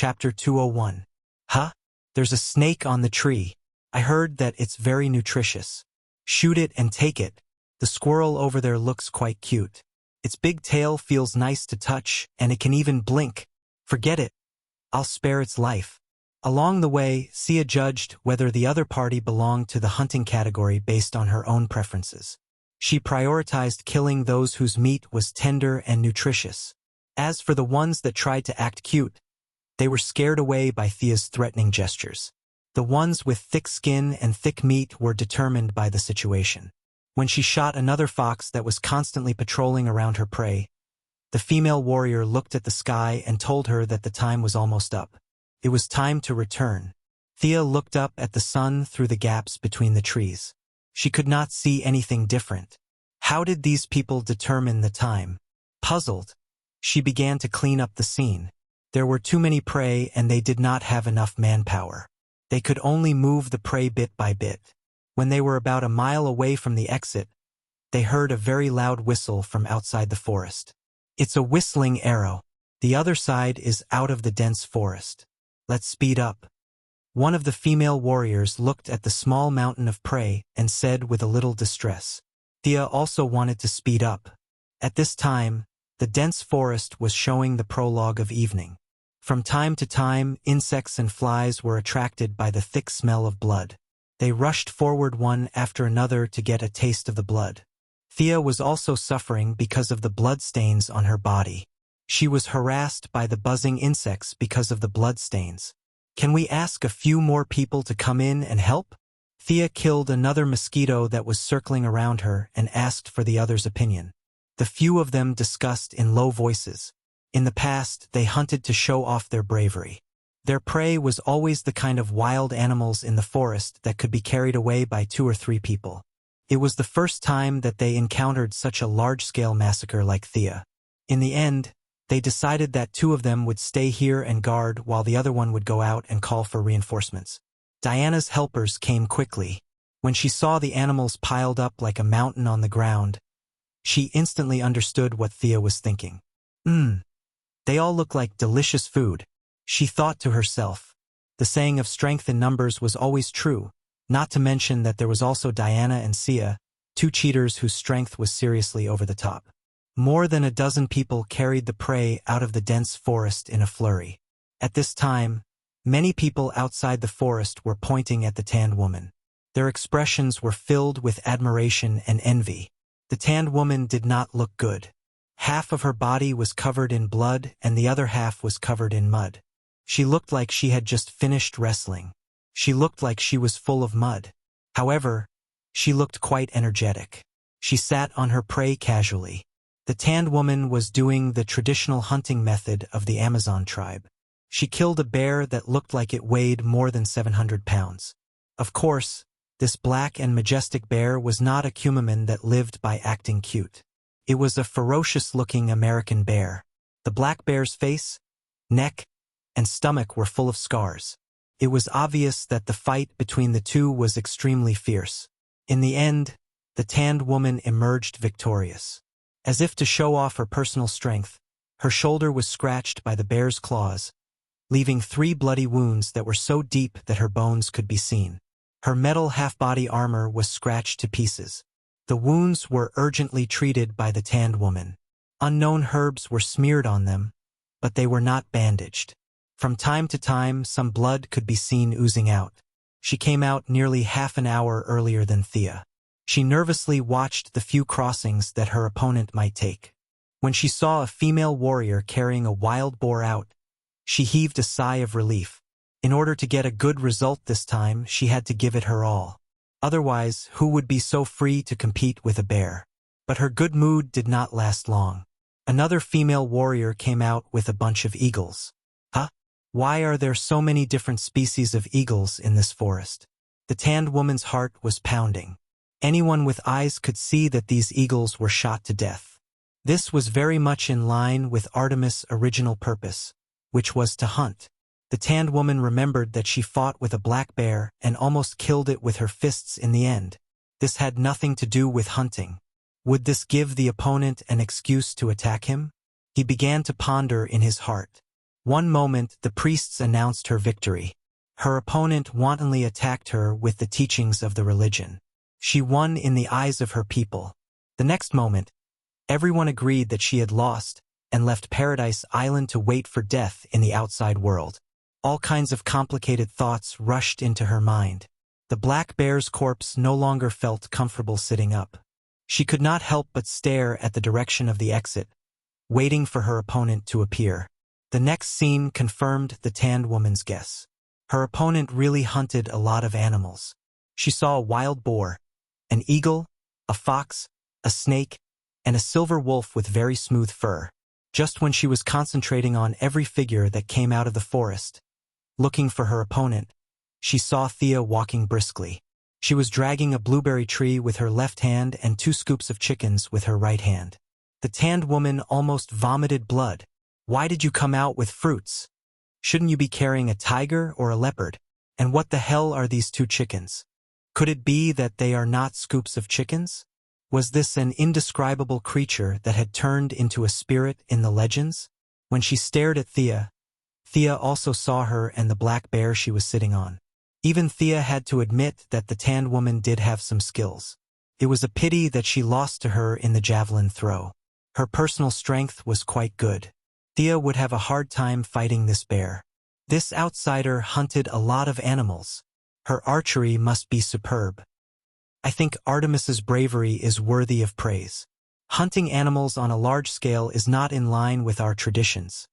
Chapter 201. Huh? There's a snake on the tree. I heard that it's very nutritious. Shoot it and take it. The squirrel over there looks quite cute. Its big tail feels nice to touch, and it can even blink. Forget it. I'll spare its life. Along the way, Sia judged whether the other party belonged to the hunting category based on her own preferences. She prioritized killing those whose meat was tender and nutritious. As for the ones that tried to act cute, they were scared away by Thea's threatening gestures. The ones with thick skin and thick meat were determined by the situation. When she shot another fox that was constantly patrolling around her prey, the female warrior looked at the sky and told her that the time was almost up. It was time to return. Thea looked up at the sun through the gaps between the trees. She could not see anything different. How did these people determine the time? Puzzled, she began to clean up the scene. There were too many prey and they did not have enough manpower. They could only move the prey bit by bit. When they were about a mile away from the exit, they heard a very loud whistle from outside the forest. It's a whistling arrow. The other side is out of the dense forest. Let's speed up. One of the female warriors looked at the small mountain of prey and said with a little distress. Thea also wanted to speed up. At this time, the dense forest was showing the prologue of evening. From time to time, insects and flies were attracted by the thick smell of blood. They rushed forward one after another to get a taste of the blood. Thea was also suffering because of the blood stains on her body. She was harassed by the buzzing insects because of the blood stains. Can we ask a few more people to come in and help? Thea killed another mosquito that was circling around her and asked for the others' opinion. The few of them discussed in low voices. In the past, they hunted to show off their bravery. Their prey was always the kind of wild animals in the forest that could be carried away by 2 or 3 people. It was the first time that they encountered such a large-scale massacre like Thea. In the end, they decided that 2 of them would stay here and guard while the other one would go out and call for reinforcements. Diana's helpers came quickly. When she saw the animals piled up like a mountain on the ground, she instantly understood what Thea was thinking. They all look like delicious food, she thought to herself. The saying of strength in numbers was always true, not to mention that there was also Diana and Sia, 2 cheaters whose strength was seriously over the top. More than a dozen people carried the prey out of the dense forest in a flurry. At this time, many people outside the forest were pointing at the tanned woman. Their expressions were filled with admiration and envy. The tanned woman did not look good. Half of her body was covered in blood and the other half was covered in mud. She looked like she had just finished wrestling. She looked like she was full of mud. However, she looked quite energetic. She sat on her prey casually. The tanned woman was doing the traditional hunting method of the Amazon tribe. She killed a bear that looked like it weighed more than 700 pounds. Of course, this black and majestic bear was not a Cumaman that lived by acting cute. It was a ferocious-looking American bear. The black bear's face, neck, and stomach were full of scars. It was obvious that the fight between the 2 was extremely fierce. In the end, the tanned woman emerged victorious. As if to show off her personal strength, her shoulder was scratched by the bear's claws, leaving 3 bloody wounds that were so deep that her bones could be seen. Her metal half-body armor was scratched to pieces. The wounds were urgently treated by the tanned woman. Unknown herbs were smeared on them, but they were not bandaged. From time to time, some blood could be seen oozing out. She came out nearly half an hour earlier than Thea. She nervously watched the few crossings that her opponent might take. When she saw a female warrior carrying a wild boar out, she heaved a sigh of relief. In order to get a good result this time, she had to give it her all. Otherwise, who would be so free to compete with a bear? But her good mood did not last long. Another female warrior came out with a bunch of eagles. Huh? Why are there so many different species of eagles in this forest? The tanned woman's heart was pounding. Anyone with eyes could see that these eagles were shot to death. This was very much in line with Artemis' original purpose, which was to hunt. The tanned woman remembered that she fought with a black bear and almost killed it with her fists in the end. This had nothing to do with hunting. Would this give the opponent an excuse to attack him? He began to ponder in his heart. One moment, the priests announced her victory. Her opponent wantonly attacked her with the teachings of the religion. She won in the eyes of her people. The next moment, everyone agreed that she had lost and left Paradise Island to wait for death in the outside world. All kinds of complicated thoughts rushed into her mind. The black bear's corpse no longer felt comfortable sitting up. She could not help but stare at the direction of the exit, waiting for her opponent to appear. The next scene confirmed the tanned woman's guess. Her opponent really hunted a lot of animals. She saw a wild boar, an eagle, a fox, a snake, and a silver wolf with very smooth fur. Just when she was concentrating on every figure that came out of the forest, looking for her opponent, she saw Thea walking briskly. She was dragging a blueberry tree with her left hand and 2 scoops of chickens with her right hand. The tanned woman almost vomited blood. "Why did you come out with fruits? Shouldn't you be carrying a tiger or a leopard? And what the hell are these 2 chickens? Could it be that they are not scoops of chickens? Was this an indescribable creature that had turned into a spirit in the legends?" When she stared at Thea, Thea also saw her and the black bear she was sitting on. Even Thea had to admit that the tanned woman did have some skills. It was a pity that she lost to her in the javelin throw. Her personal strength was quite good. Thea would have a hard time fighting this bear. This outsider hunted a lot of animals. Her archery must be superb. I think Artemis's bravery is worthy of praise. Hunting animals on a large scale is not in line with our traditions.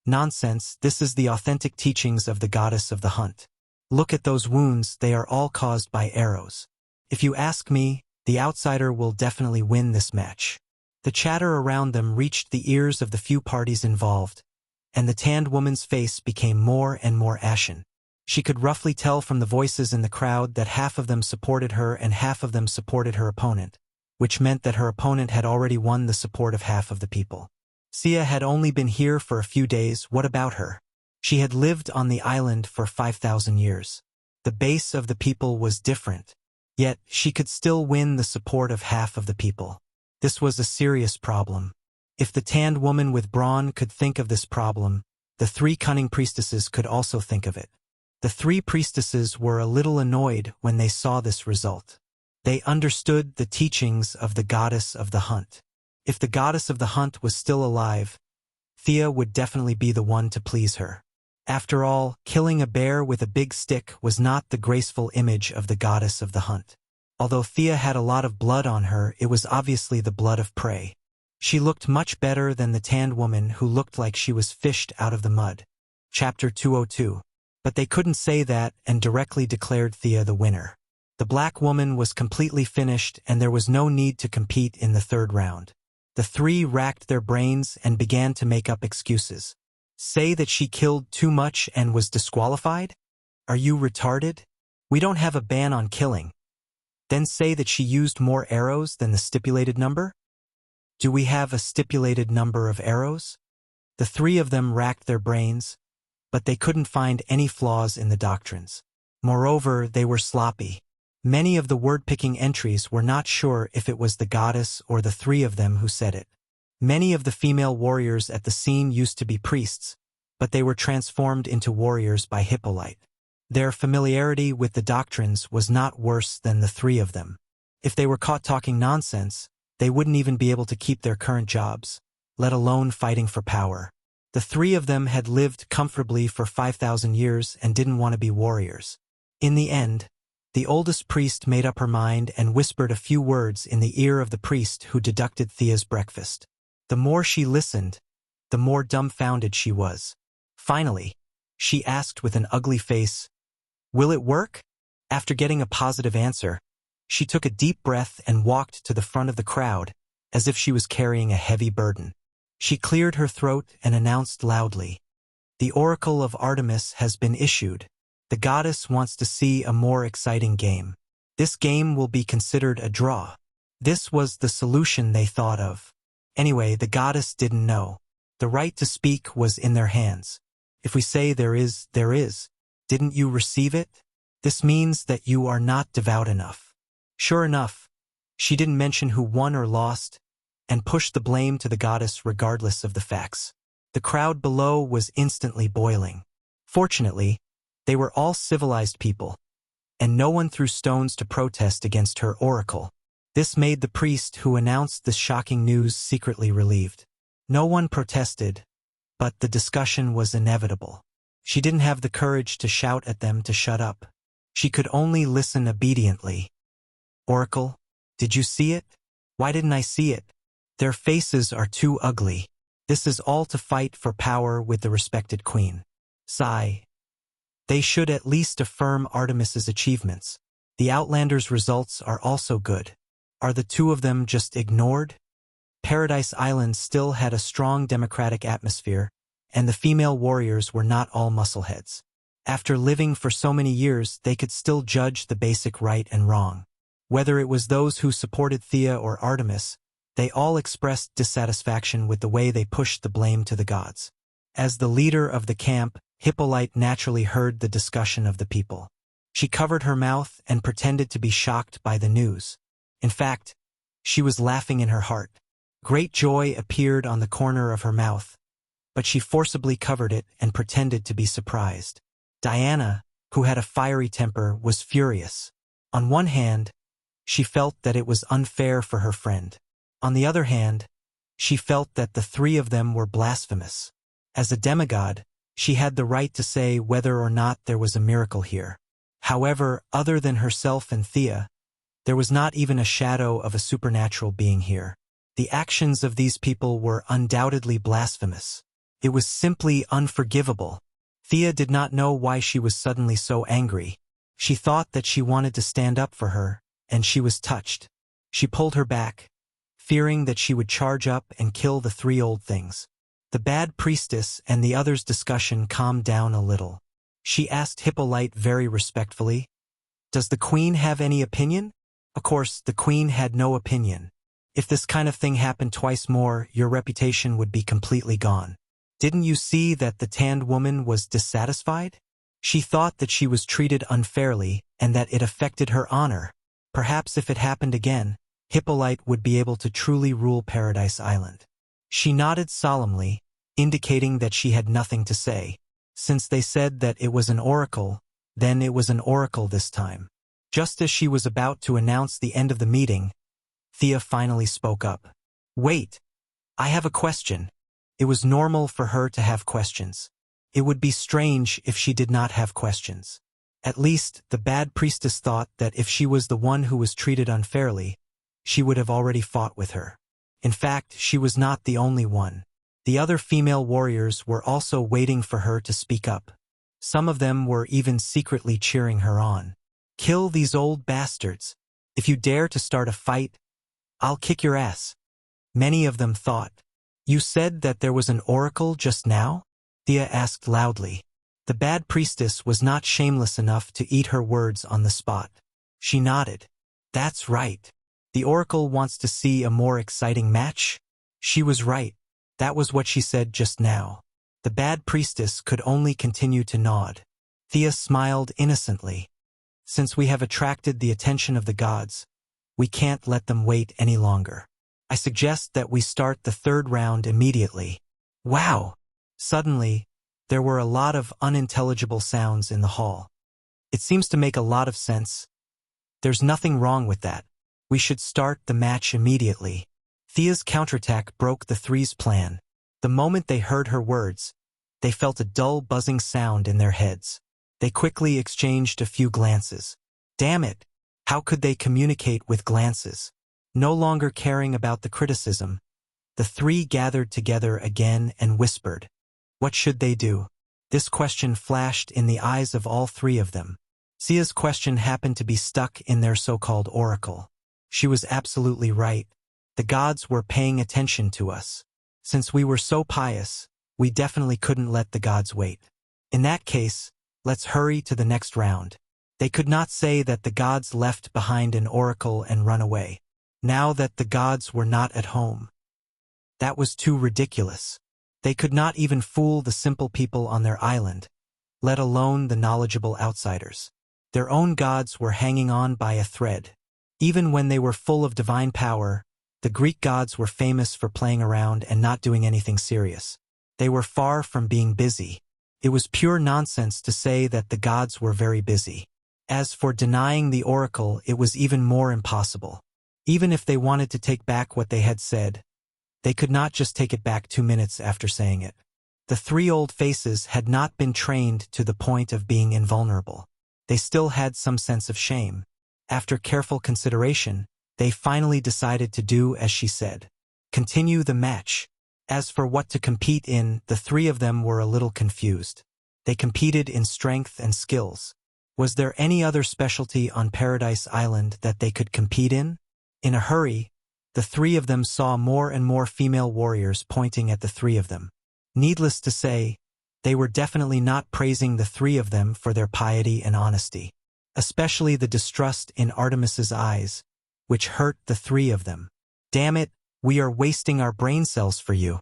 Nonsense, this is the authentic teachings of the goddess of the hunt. Look at those wounds, they are all caused by arrows. If you ask me, the outsider will definitely win this match. The chatter around them reached the ears of the few parties involved, and the tanned woman's face became more and more ashen. She could roughly tell from the voices in the crowd that half of them supported her and half of them supported her opponent, which meant that her opponent had already won the support of half of the people. Sia had only been here for a few days. What about her? She had lived on the island for 5,000 years. The base of the people was different, yet she could still win the support of half of the people. This was a serious problem. If the tanned woman with brawn could think of this problem, the 3 cunning priestesses could also think of it. The 3 priestesses were a little annoyed when they saw this result. They understood the teachings of the goddess of the hunt. If the goddess of the hunt was still alive, Thea would definitely be the one to please her. After all, killing a bear with a big stick was not the graceful image of the goddess of the hunt. Although Thea had a lot of blood on her, it was obviously the blood of prey. She looked much better than the tanned woman who looked like she was fished out of the mud. Chapter 202. But they couldn't say that and directly declared Thea the winner. The black woman was completely finished and there was no need to compete in the 3rd round. The 3 racked their brains and began to make up excuses. Say that she killed too much and was disqualified? Are you retarded? We don't have a ban on killing. Then say that she used more arrows than the stipulated number? Do we have a stipulated number of arrows? The 3 of them racked their brains, but they couldn't find any flaws in the doctrines. Moreover, they were sloppy. Many of the word-picking entries were not sure if it was the goddess or the 3 of them who said it. Many of the female warriors at the scene used to be priests, but they were transformed into warriors by Hippolyte. Their familiarity with the doctrines was not worse than the 3 of them. If they were caught talking nonsense, they wouldn't even be able to keep their current jobs, let alone fighting for power. The 3 of them had lived comfortably for 5,000 years and didn't want to be warriors. In the end, the oldest priest made up her mind and whispered a few words in the ear of the priest who deducted Thea's breakfast. The more she listened, the more dumbfounded she was. Finally, she asked with an ugly face, "Will it work?" After getting a positive answer, she took a deep breath and walked to the front of the crowd, as if she was carrying a heavy burden. She cleared her throat and announced loudly, "The Oracle of Artemis has been issued. The goddess wants to see a more exciting game. This game will be considered a draw." This was the solution they thought of. Anyway, the goddess didn't know. The right to speak was in their hands. If we say there is, there is. Didn't you receive it? This means that you are not devout enough. Sure enough, she didn't mention who won or lost, and pushed the blame to the goddess regardless of the facts. The crowd below was instantly boiling. Fortunately, they were all civilized people, and no one threw stones to protest against her oracle. This made the priest who announced the shocking news secretly relieved. No one protested, but the discussion was inevitable. She didn't have the courage to shout at them to shut up. She could only listen obediently. Oracle, did you see it? Why didn't I see it? Their faces are too ugly. This is all to fight for power with the respected queen. Sigh. They should at least affirm Artemis's achievements. The Outlanders' results are also good. Are the two of them just ignored? Paradise Island still had a strong democratic atmosphere, and the female warriors were not all muscleheads. After living for so many years, they could still judge the basic right and wrong. Whether it was those who supported Thea or Artemis, they all expressed dissatisfaction with the way they pushed the blame to the gods. As the leader of the camp, Hippolyte naturally heard the discussion of the people. She covered her mouth and pretended to be shocked by the news. In fact, she was laughing in her heart. Great joy appeared on the corner of her mouth, but she forcibly covered it and pretended to be surprised. Diana, who had a fiery temper, was furious. On one hand, she felt that it was unfair for her friend. On the other hand, she felt that the three of them were blasphemous. As a demigod, she had the right to say whether or not there was a miracle here. However, other than herself and Thea, there was not even a shadow of a supernatural being here. The actions of these people were undoubtedly blasphemous. It was simply unforgivable. Thea did not know why she was suddenly so angry. She thought that she wanted to stand up for her, and she was touched. She pulled her back, fearing that she would charge up and kill the three old things. The bad priestess and the others' discussion calmed down a little. She asked Hippolyte very respectfully, "Does the queen have any opinion?" Of course, the queen had no opinion. If this kind of thing happened twice more, your reputation would be completely gone. Didn't you see that the tanned woman was dissatisfied? She thought that she was treated unfairly and that it affected her honor. Perhaps if it happened again, Hippolyte would be able to truly rule Paradise Island. She nodded solemnly, indicating that she had nothing to say. Since they said that it was an oracle, then it was an oracle this time. Just as she was about to announce the end of the meeting, Thea finally spoke up. "Wait, I have a question." It was normal for her to have questions. It would be strange if she did not have questions. At least, the bad priestess thought that if she was the one who was treated unfairly, she would have already fought with her. In fact, she was not the only one. The other female warriors were also waiting for her to speak up. Some of them were even secretly cheering her on. "Kill these old bastards. If you dare to start a fight, I'll kick your ass." Many of them thought. "You said that there was an oracle just now?" Thea asked loudly. The bad priestess was not shameless enough to eat her words on the spot. She nodded. "That's right. The oracle wants to see a more exciting match?" She was right. That was what she said just now. The bad priestess could only continue to nod. Thea smiled innocently. "Since we have attracted the attention of the gods, we can't let them wait any longer. I suggest that we start the third round immediately." Wow! Suddenly, there were a lot of unintelligible sounds in the hall. It seems to make a lot of sense. There's nothing wrong with that. We should start the match immediately. Thea's counterattack broke the three's plan. The moment they heard her words, they felt a dull buzzing sound in their heads. They quickly exchanged a few glances. Damn it! How could they communicate with glances? No longer caring about the criticism, the three gathered together again and whispered. What should they do? This question flashed in the eyes of all three of them. Sia's question happened to be stuck in their so-called oracle. She was absolutely right. The gods were paying attention to us. Since we were so pious, we definitely couldn't let the gods wait. In that case, let's hurry to the next round. They could not say that the gods left behind an oracle and run away. Now that the gods were not at home. That was too ridiculous. They could not even fool the simple people on their island, let alone the knowledgeable outsiders. Their own gods were hanging on by a thread. Even when they were full of divine power, the Greek gods were famous for playing around and not doing anything serious. They were far from being busy. It was pure nonsense to say that the gods were very busy. As for denying the oracle, it was even more impossible. Even if they wanted to take back what they had said, they could not just take it back 2 minutes after saying it. The three old faces had not been trained to the point of being invulnerable. They still had some sense of shame. After careful consideration, they finally decided to do as she said. Continue the match. As for what to compete in, the three of them were a little confused. They competed in strength and skills. Was there any other specialty on Paradise Island that they could compete in? In a hurry, the three of them saw more and more female warriors pointing at the three of them. Needless to say, they were definitely not praising the three of them for their piety and honesty, especially the distrust in Artemis's eyes, which hurt the three of them. Damn it, we are wasting our brain cells for you.